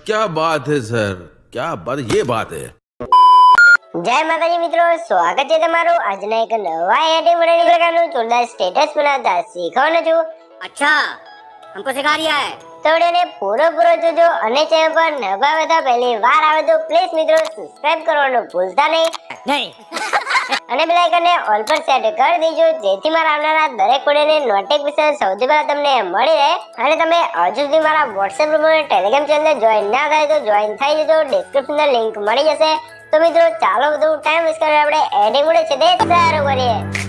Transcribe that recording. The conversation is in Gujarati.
क्या बात है सर, क्या बात, ये बात है। જય માતાજી મિત્રો, સ્વાગત છે તમારું આજના એક નવા એડિટિંગ વિડિયો પ્રકારનું જોરદાર સ્ટેટસ બનાવતા શીખવાનું છું। अच्छा हमको सिखा रिया है। તો વિડિયોને પૂરો જોજો અને ચેનલ પર નવા હતા પહેલી વાર આવે તો પ્લીઝ મિત્રો સબસ્ક્રાઇબ કરવાનું ભૂલતા નહીં नहीं અને બેલ આઇકનને ઓલ પર સેટ કરી દેજો જેથી મારા આવનારા દરેક વિડિયોની નોટિફિકેશન સૌથી પહેલા તમને મળી રહે। અને તમે હજુ સુધી મારા WhatsApp ગ્રુપ અને Telegram ચેનલ જોઈન ના થાય તો જોઈન થઈ જજો, ડિસ્ક્રિપ્શનમાં લિંક મળી જશે। તો મિત્રો ચાલો વધુ ટાઈમ વેસ્ટ કર્યા આપણે એડિટિંગ વિડિયો છે તે શરૂ કરીએ।